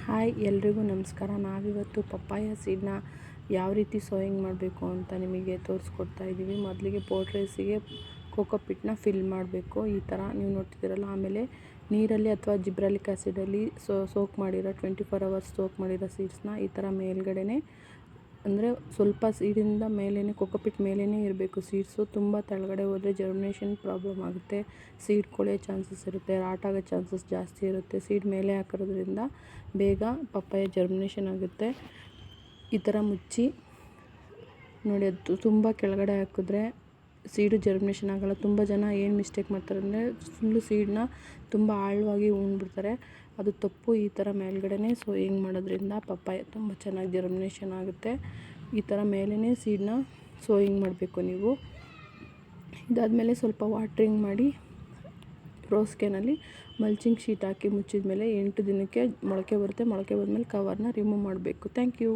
Hi ಎಲ್ರಿಗೂ ನಮಸ್ಕಾರ. ನಾವಿವತ್ತು ಪಪ್ಪಾಯ ಸೀಡ್ನ ಯಾವ ರೀತಿ ಸೋಯಿಂಗ್ ಮಾಡಬೇಕು ಅಂತ ನಿಮಗೆ ತೋರಿಸ್ಕೊಡ್ತಾ ಇದ್ದೀವಿ. ಮೊದಲಿಗೆ ಪೋಟ್ ರೈಸಿಗೆ ಕೋಕೋಪಿಟ್ನ ಫಿಲ್ ಮಾಡಬೇಕು. ಈ ಥರ ನೀವು ನೋಡ್ತಿದ್ದೀರಲ್ಲ. ಆಮೇಲೆ ನೀರಲ್ಲಿ ಅಥವಾ ಜಿಬ್ರಾಲಿಕ್ ಆ್ಯಸಿಡಲ್ಲಿ ಸೋಕ್ ಮಾಡಿರೋ 24 hours ಸೋಕ್ ಮಾಡಿರೋ ಸೀಡ್ಸ್ನ ಈ ಥರ ಮೇಲ್ಗಡೆ ಅಂದರೆ ಸ್ವಲ್ಪ ಸೀಡಿಂದ ಮೇಲೇ ಕೋಕೋಪಿಟ್ ಮೇಲೇ ಇರಬೇಕು ಸೀಡ್ಸು. ತುಂಬ ಕೆಳಗಡೆ ಹೋದರೆ ಜರ್ಮಿನೇಷನ್ ಪ್ರಾಬ್ಲಮ್ ಆಗುತ್ತೆ, ಸೀಡ್ ಕೊಳೆಯೋ ಚಾನ್ಸಸ್ ಇರುತ್ತೆ, ರಾಟ್ ಆಗೋ ಚಾನ್ಸಸ್ ಜಾಸ್ತಿ ಇರುತ್ತೆ. ಸೀಡ್ ಮೇಲೆ ಹಾಕಿರೋದ್ರಿಂದ ಬೇಗ ಪಪ್ಪಾಯ ಜರ್ಮಿನೇಷನ್ ಆಗುತ್ತೆ. ಈ ಥರ ಮುಚ್ಚಿ ನೋಡಿ, ಅದು ತುಂಬ ಕೆಳಗಡೆ ಹಾಕಿದ್ರೆ ಸೀಡು ಜರ್ಮಿನೇಷನ್ ಆಗೋಲ್ಲ. ತುಂಬ ಜನ ಏನು ಮಿಸ್ಟೇಕ್ ಮಾಡ್ತಾರೆ ಅಂದರೆ ಫುಲ್ಲು ಸೀಡನ್ನ ತುಂಬ ಆಳವಾಗಿ ಉಣ್ಬಿಡ್ತಾರೆ. ಅದು ತಪ್ಪು. ಈ ಥರ ಮೇಲ್ಗಡೆ ಸೋಯಿಂಗ್ ಮಾಡೋದ್ರಿಂದ ಪಪ್ಪಾಯ ತುಂಬ ಚೆನ್ನಾಗಿ ಜರ್ಮಿನೇಷನ್ ಆಗುತ್ತೆ. ಈ ಥರ ಮೇಲೇ ಸೀಡನ್ನ ಸೋಯಿಂಗ್ ಮಾಡಬೇಕು ನೀವು. ಇದಾದಮೇಲೆ ಸ್ವಲ್ಪ ವಾಟ್ರಿಂಗ್ ಮಾಡಿ ರೋಸ್ಕೆನಲ್ಲಿ ಮಲ್ಚಿಂಗ್ ಶೀಟ್ ಹಾಕಿ ಮುಚ್ಚಿದ ಮೇಲೆ 8 ದಿನಕ್ಕೆ ಮೊಳಕೆ ಬರುತ್ತೆ. ಮೊಳಕೆ ಬಂದಮೇಲೆ ಕವರ್ನ ರಿಮೂವ್ ಮಾಡಬೇಕು. Thank you.